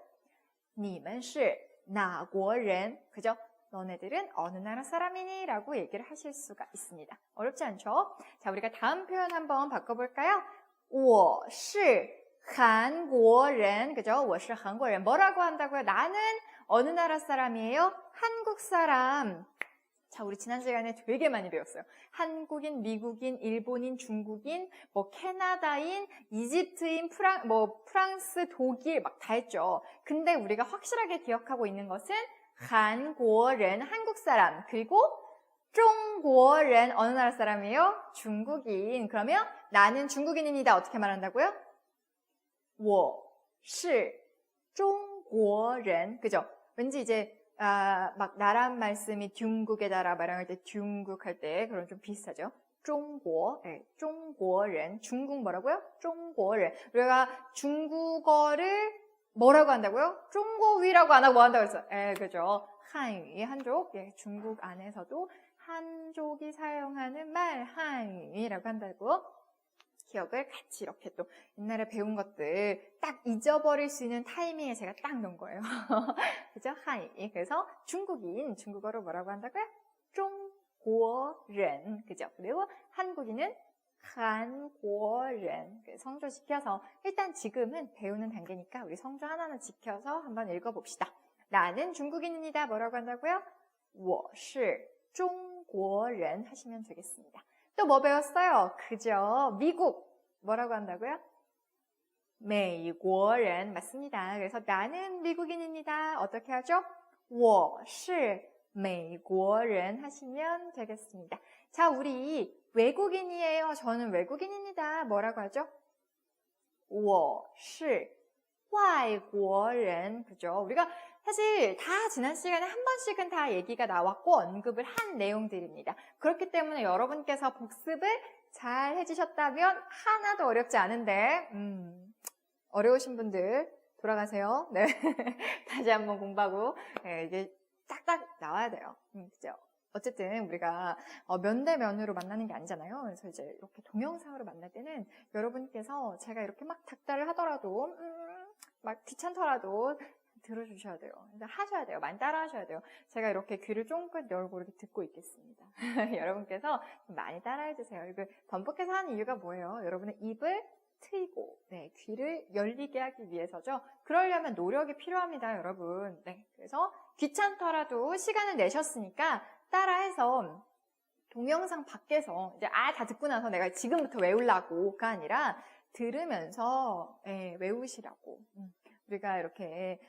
你们是哪国人? 그죠? 너네들은 어느 나라 사람이니? 라고 얘기를 하실 수가 있습니다. 어렵지 않죠? 자, 우리가 다음 표현 한번 바꿔볼까요? 我是韩国人. 그죠? 我是韩国人. 뭐라고 한다고요? 나는 어느 나라 사람이에요? 한국 사람. 자, 우리 지난 시간에 되게 많이 배웠어요. 한국인, 미국인, 일본인, 중국인, 캐나다인, 이집트인, 프랑스, 독일 막 다 했죠. 근데 우리가 확실하게 기억하고 있는 것은 한국인, 한국 사람, 그리고 중국인, 어느 나라 사람이에요? 중국인. 그러면 나는 중국인입니다. 어떻게 말한다고요? 我是中国人. 그죠? 왠지 이제 막 나란 말씀이 중국의 나라 말할 때 중국 할 때 그런 좀 비슷하죠. 中国,中国人. 중국 뭐라고요? 中国人. 우리가 중국어를 뭐라고 한다고요? 중국위라고 안 하고 뭐 한다고 했어요? 그죠. 한유, 한족. 중국 안에서도 한족이 사용하는 말 한유라고 한다고. 기억을 같이 이렇게 또 옛날에 배운 것들 딱 잊어버릴 수 있는 타이밍에 제가 딱 넣은 거예요. 그죠? 하이. 그래서 중국인, 중국어로 뭐라고 한다고요? 中国人. 그죠? 그리고 한국인은 韩国人. 성조 지켜서 일단 지금은 배우는 단계니까 우리 성조 하나는 지켜서 한번 읽어봅시다. 나는 중국인입니다. 뭐라고 한다고요? 我是中国人 하시면 되겠습니다. 또 뭐 배웠어요? 그죠? 미국. 뭐라고 한다고요? 美国人. 맞습니다. 그래서 나는 미국인입니다. 어떻게 하죠? 我是美国人 하시면 되겠습니다. 자, 우리 외국인이에요. 저는 외국인입니다. 뭐라고 하죠? 我是外国人. 그죠? 우리가 사실 다 지난 시간에 한 번씩은 다 얘기가 나왔고 언급을 한 내용들입니다. 그렇기 때문에 여러분께서 복습을 잘 해주셨다면 하나도 어렵지 않은데 어려우신 분들 돌아가세요. 네, 다시 한번 공부하고 이제 딱딱 나와야 돼요. 그죠? 어쨌든 우리가 면대면으로 만나는 게 아니잖아요. 그래서 이제 이렇게 동영상으로 만날 때는 여러분께서 제가 이렇게 막 닥달을 하더라도 막 귀찮더라도 들어주셔야 돼요. 하셔야 돼요. 많이 따라 하셔야 돼요. 제가 이렇게 귀를 쫑긋 열고 이렇게 듣고 있겠습니다. 여러분께서 많이 따라해 주세요. 이거 반복해서 하는 이유가 뭐예요? 여러분의 입을 트이고 귀를 열리게 하기 위해서죠. 그러려면 노력이 필요합니다, 여러분. 그래서 귀찮더라도 시간을 내셨으니까 따라해서 동영상 밖에서 이제 다 듣고 나서 내가 지금부터 외우려고가 아니라 들으면서 외우시라고. 우리가 이렇게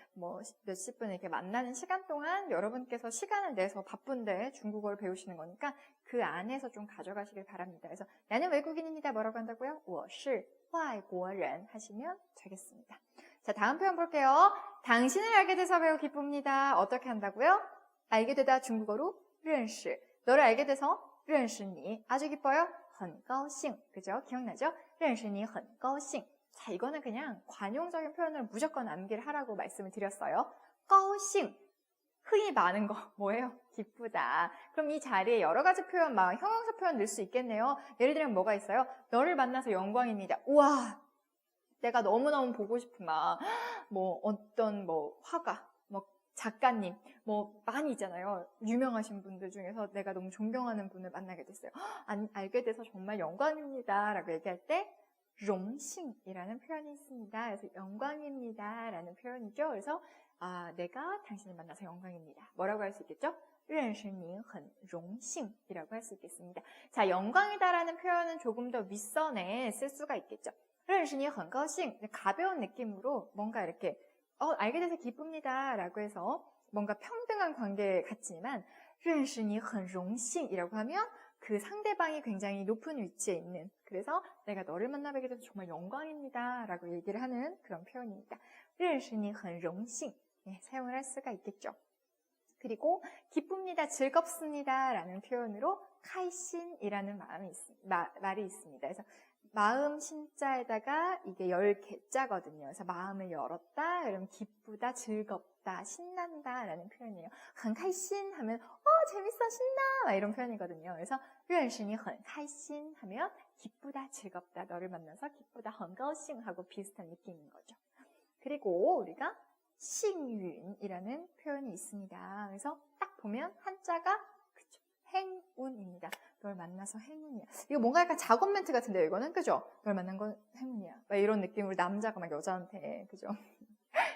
몇십 분 이렇게 만나는 시간 동안 여러분께서 시간을 내서 바쁜데 중국어를 배우시는 거니까 그 안에서 좀 가져가시길 바랍니다. 그래서 나는 외국인입니다. 뭐라고 한다고요? 我是外国人 하시면 되겠습니다. 자, 다음 표현 볼게요. 당신을 알게 돼서 매우 기쁩니다. 어떻게 한다고요? 알게 되다 중국어로 认识. 너를 알게 돼서 认识你. 아주 기뻐요? 很高兴. 그죠? 기억나죠? 认识你很高兴. 자, 이거는 그냥 관용적인 표현을 무조건 암기를 하라고 말씀을 드렸어요. 高兴. 흥이 많은 거 뭐예요? 기쁘다. 그럼 이 자리에 여러 가지 표현, 막 형용사 표현 넣을 수 있겠네요. 예를 들면 뭐가 있어요? 너를 만나서 영광입니다. 우와, 내가 너무너무 보고 싶은 어떤 화가, 작가님, 많이 있잖아요. 유명하신 분들 중에서 내가 너무 존경하는 분을 만나게 됐어요. 알게 돼서 정말 영광입니다. 라고 얘기할 때荣幸이라는 표현이 있습니다. 그래서 영광입니다 라는 표현이죠. 그래서 내가 당신을 만나서 영광입니다. 뭐라고 할 수 있겠죠? 认识你很荣幸이라고 할 수 있겠습니다. 자, 영광이다라는 표현은 조금 더 윗선에 쓸 수가 있겠죠. 认识你很高兴 가벼운 느낌으로 뭔가 이렇게 알게 돼서 기쁩니다 라고 해서 뭔가 평등한 관계 같지만 认识你很荣幸이라고 하면 그 상대방이 굉장히 높은 위치에 있는, 그래서 내가 너를 만나뵙게 돼서 정말 영광입니다 라고 얘기를 하는 그런 표현입니다. 认识你很荣幸 사용을 할 수가 있겠죠. 그리고 기쁩니다, 즐겁습니다 라는 표현으로 开心이라는 말이 있습니다. 그래서 마음 신자에다가 이게 열 개자거든요. 그래서 마음을 열었다, 그러면 기쁘다, 즐겁다, 신난다 라는 표현이에요. 很开心 하면 재밌어, 신나 막 이런 표현이거든요. 그래서 认识你很开心 하면 기쁘다, 즐겁다, 너를 만나서 기쁘다, 很高兴 하고 비슷한 느낌인 거죠. 그리고 우리가 幸运이라는 표현이 있습니다. 그래서 딱 보면 한자가 그쵸, 행운입니다. 널 만나서 행운이야. 이거 뭔가 약간 작업 멘트 같은데요, 이거는. 그죠? 널 만난 건 행운이야. 막 이런 느낌으로 남자가 막 여자한테, 그죠?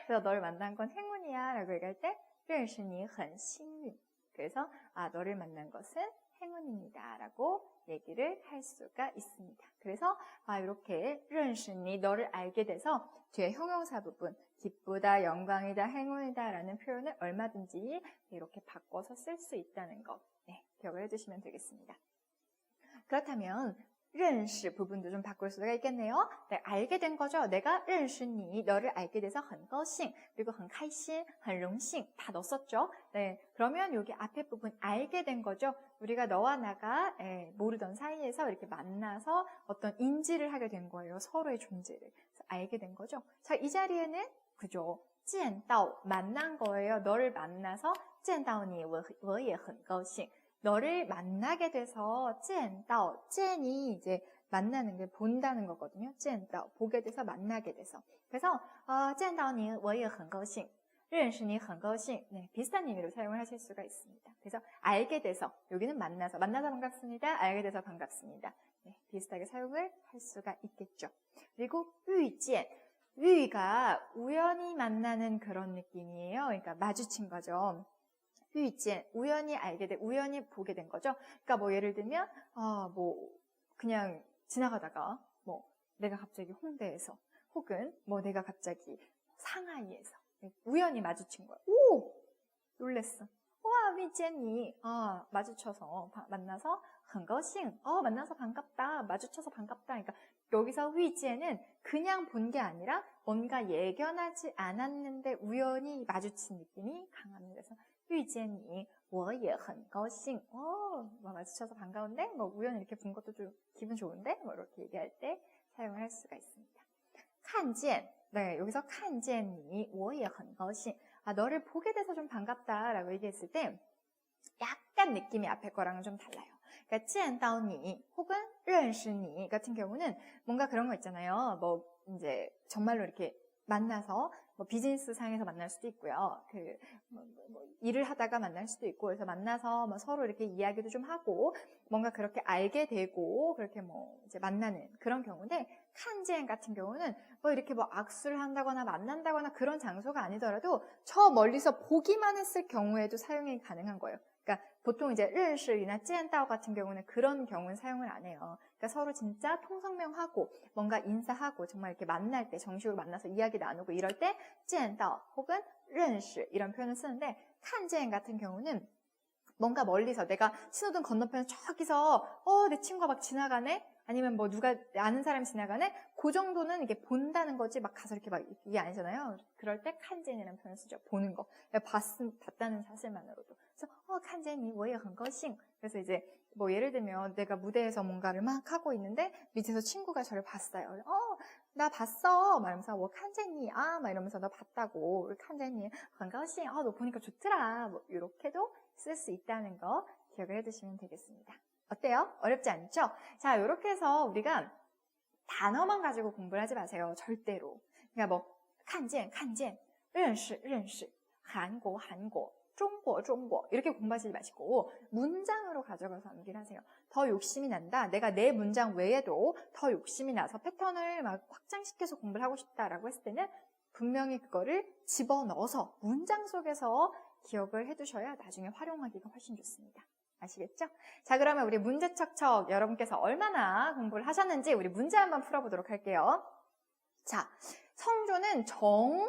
그래서 널 만난 건 행운이야 라고 얘기할 때 认识你很幸运. 그래서 너를 만난 것은 행운입니다 라고 얘기를 할 수가 있습니다. 그래서 이렇게 认识你, 너를 알게 돼서 뒤에 형용사 부분 기쁘다, 영광이다, 행운이다 라는 표현을 얼마든지 이렇게 바꿔서 쓸 수 있다는 것 기억을 해주시면 되겠습니다. 그렇다면 认识 부분도 좀 바꿀 수가 있겠네요. 알게 된 거죠. 내가 认识你, 너를 알게 돼서 很高兴, 그리고 很开心, 很荣幸 다 넣었었죠. 그러면 여기 앞에 부분 알게 된 거죠. 우리가 너와 나가 모르던 사이에서 이렇게 만나서 어떤 인지를 하게 된 거예요. 서로의 존재를. 그래서 알게 된 거죠. 자, 이 자리에는 그죠. 见到 만난 거예요. 너를 만나서 见到你我也很高兴. 너를 만나게 돼서 见到, 见이 이제 만나는 게 본다는 거거든요. 见到, 보게 돼서 만나게 돼서. 그래서 见到你我也很高兴, 认识你很高兴. 비슷한 의미로 사용을 하실 수가 있습니다. 그래서 알게 돼서, 여기는 만나서 반갑습니다. 알게 돼서 반갑습니다. 비슷하게 사용을 할 수가 있겠죠. 그리고 遇见, 遇가 우연히 만나는 그런 느낌이에요. 그러니까 마주친 거죠. 遇见, 우연히 알게 돼, 우연히 보게 된 거죠. 그러니까 예를 들면, 그냥 지나가다가, 내가 갑자기 홍대에서, 혹은 내가 갑자기 상하이에서, 우연히 마주친 거야. 오! 놀랬어. 와, 遇见你, 마주쳐서, 만나서, 很高兴, 만나서 반갑다, 마주쳐서 반갑다. 그러니까 여기서 遇见은 그냥 본 게 아니라 뭔가 예견하지 않았는데 우연히 마주친 느낌이 강합니다. 그래서 遇见你我也很高兴. 마주쳐서 반가운데 우연히 이렇게 본 것도 좀 기분 좋은데 이렇게 얘기할 때 사용을 할 수가 있습니다. 看见, 여기서 看见你我也很高兴. 너를 보게 돼서 좀 반갑다라고 얘기했을 때 약간 약간 느낌이 앞에 거랑은 좀 달라요. 그러니까 见到你 혹은 认识你 같은 경우는 뭔가 그런 거 있잖아요. 뭐 이제 정말로 이렇게 만나서 뭐 비즈니스 상에서 만날 수도 있고요. 일을 하다가 만날 수도 있고, 그래서 만나서 뭐 서로 이렇게 이야기도 좀 하고, 뭔가 그렇게 알게 되고, 그렇게 뭐 이제 만나는 그런 경우인데, 칸지엔 같은 경우는 뭐 이렇게 뭐 악수를 한다거나 만난다거나 그런 장소가 아니더라도 저 멀리서 보기만 했을 경우에도 사용이 가능한 거예요. 그러니까 보통 이제 认识이나 见到 같은 경우는 그런 경우는 사용을 안 해요. 그러니까 서로 진짜 통성명하고 뭔가 인사하고 정말 이렇게 만날 때 정식으로 만나서 이야기 나누고 이럴 때 见到 혹은 认识 이런 표현을 쓰는데, 看见 같은 경우는 뭔가 멀리서 내가 신호등 건너편 저기서 내 친구가 막 지나가네? 아니면 뭐 누가 아는 사람이 지나가네? 그 정도는 이게 본다는 거지 막 가서 이렇게 막 이게 아니잖아요. 그럴 때 칸젠이라는 표현을 쓰죠. 보는 거. 봤다는 사실만으로도. 그래서 칸젠이 我也很高兴. 그래서 이제 뭐 예를 들면 내가 무대에서 뭔가를 막 하고 있는데 밑에서 친구가 저를 봤어요. 나 봤어. 말하면서 뭐 칸젠이 막 이러면서 나 봤다고. 우리 칸젠이 很高兴. 너 보니까 좋더라. 뭐 이렇게도 쓸 수 있다는 거 기억을 해두시면 되겠습니다. 어때요? 어렵지 않죠? 자, 이렇게 해서 우리가 단어만 가지고 공부를 하지 마세요. 절대로. 그러니까 뭐 칸젠, 칸젠, 认识, 认识, 한국, 한국, 중국, 중국 이렇게 공부하지 마시고 문장으로 가져가서 암기를 하세요. 더 욕심이 난다. 내가 내 문장 외에도 더 욕심이 나서 패턴을 막 확장시켜서 공부를 하고 싶다라고 했을 때는 분명히 그거를 집어넣어서 문장 속에서 기억을 해두셔야 나중에 활용하기가 훨씬 좋습니다. 아시겠죠? 자, 그러면 우리 문제척척 여러분께서 얼마나 공부를 하셨는지 우리 문제 한번 풀어보도록 할게요. 자, 성조는 정말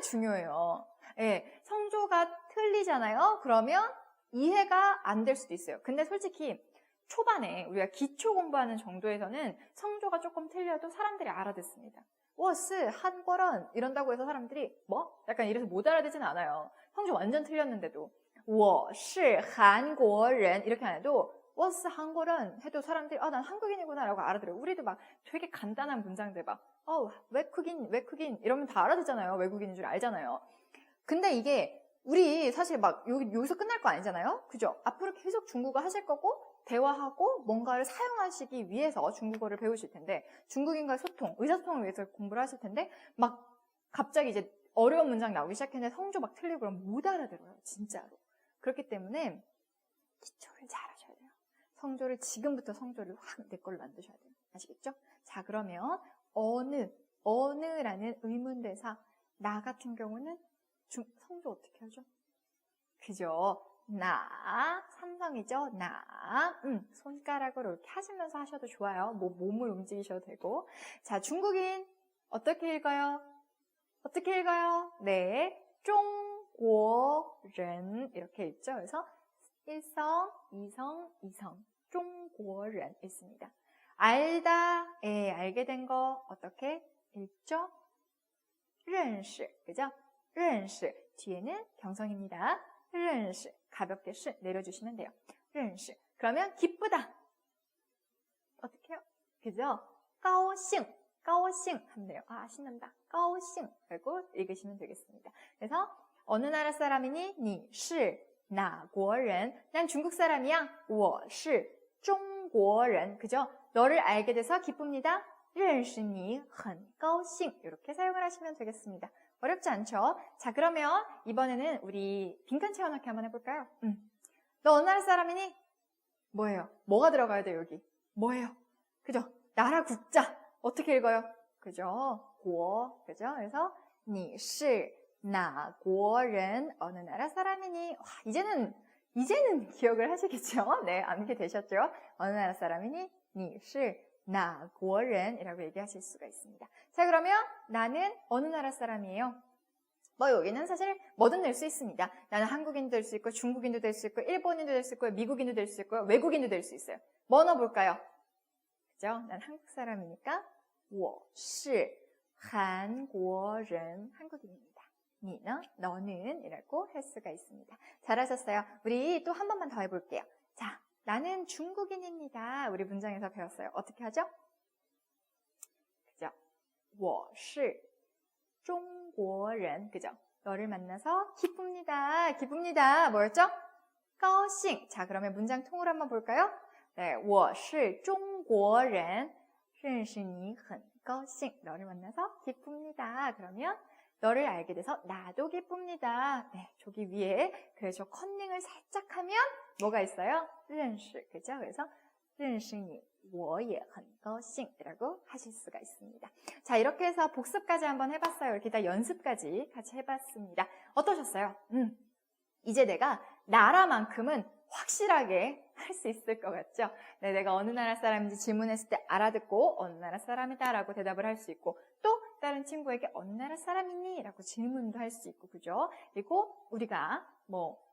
중요해요. 예, 성조가 틀리잖아요? 그러면 이해가 안 될 수도 있어요. 근데 솔직히 초반에 우리가 기초 공부하는 정도에서는 성조가 조금 틀려도 사람들이 알아듣습니다. 我是 한국人이런다고 해서 사람들이 뭐? 약간 이래서 못 알아듣지는 않아요. 성조 완전 틀렸는데도 我是 한국인 이렇게 안 해도 我是 한국인 해도 사람들이 난 한국인이구나 라고 알아들어요. 우리도 막 되게 간단한 문장들 막 외국인 이러면 다 알아듣잖아요. 외국인인 줄 알잖아요. 근데 이게 우리 사실 막 여기서 끝날 거 아니잖아요. 그죠? 앞으로 계속 중국어 하실 거고 대화하고 뭔가를 사용하시기 위해서 중국어를 배우실 텐데 중국인과의 소통, 의사소통을 위해서 공부를 하실 텐데 막 갑자기 이제 어려운 문장 나오기 시작했는데 성조 막 틀리고 그러면 못 알아들어요. 진짜로. 그렇기 때문에 기초를 잘 하셔야 돼요. 지금부터 성조를 확 내 걸로 만드셔야 돼요. 아시겠죠? 자, 그러면 어느라는 의문대사 나 같은 경우는 성조 어떻게 하죠? 그죠? 나, 삼성이죠? 나. 손가락으로 이렇게 하시면서 하셔도 좋아요. 뭐 몸을 움직이셔도 되고. 자, 중국인 어떻게 읽어요? 어떻게 읽어요? 네, 中国人 이렇게 읽죠. 그래서 1성, 2성, 2성, 中国人 읽습니다. 알다, 알게 된 거 어떻게 읽죠? 认识, 그죠? 认识 뒤에는 경성입니다. 认识 가볍게 시 내려주시면 돼요. 认识 그러면 기쁘다. 어떻게 해요? 그죠? 高兴 하면 돼요. 신난다. 高兴 라고 읽으시면 되겠습니다. 그래서 어느 나라 사람이니? 你是哪国人? 난 중국 사람이야. 我是中国人. 그죠? 너를 알게 돼서 기쁩니다. 认识你很高兴 이렇게 사용을 하시면 되겠습니다. 어렵지 않죠? 자, 그러면 이번에는 우리 빈칸 채워넣기 한번 해볼까요? 너 어느 나라 사람이니? 뭐예요? 뭐가 들어가야 돼요, 여기? 뭐예요? 그죠? 나라 국자. 어떻게 읽어요? 그죠? 国. 그죠? 그래서 你是哪国人? 어느 나라 사람이니? 이제는 기억을 하시겠죠? 네, 암기 되셨죠? 어느 나라 사람이니? 你是哪国人? 이라고 얘기하실 수가 있습니다. 자, 그러면 나는 어느 나라 사람이에요? 뭐 여기는 사실 뭐든 낼 수 있습니다. 나는 한국인도 될 수 있고 중국인도 될 수 있고 일본인도 될 수 있고 미국인도 될 수 있고 외국인도 될 수 있어요. 뭐 넣어볼까요? 그죠? 난 한국 사람이니까 我是韩国人 한국인입니다. 니는 너는 이라고 할 수가 있습니다. 잘하셨어요. 우리 또 한 번만 더 해볼게요. 자, 나는 중국인입니다. 우리 문장에서 배웠어요. 어떻게 하죠? 그죠? 我是中国人 그죠? 너를 만나서 기쁩니다. 뭐였죠? 高兴. 자, 그러면 문장 통으로 한번 볼까요? 네, 我是中国人认识你很高兴. 너를 만나서 기쁩니다. 그러면 너를 알게 돼서 나도 기쁩니다. 네, 저기 위에 그래서 컨닝을 살짝 하면 뭐가 있어요? 认识, 그죠? 그래서 认识你我也很高兴이라고 하실 수가 있습니다. 자, 이렇게 해서 복습까지 한번 해봤어요. 이렇게 다 연습까지 같이 해봤습니다. 어떠셨어요? 이제 내가 나라만큼은 확실하게 할 수 있을 것 같죠? 네, 내가 어느 나라 사람인지 질문했을 때 알아듣고 어느 나라 사람이다 라고 대답을 할 수 있고 또 다른 친구에게 어느 나라 사람이니? 라고 질문도 할 수 있고 그죠? 그리고 우리가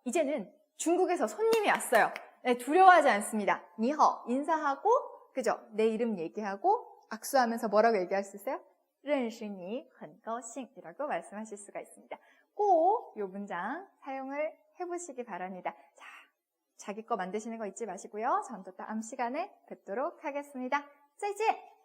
이제는 중국에서 손님이 왔어요. 네, 두려워하지 않습니다. 니허 인사하고 그죠? 내 이름 얘기하고 악수하면서 뭐라고 얘기할 수 있어요? 认识你很高兴이라고 말씀하실 수가 있습니다. 꼭 이 문장 사용을 해보시기 바랍니다. 자, 자기 거 만드시는 거 잊지 마시고요. 전 또 다음 시간에 뵙도록 하겠습니다. 再见!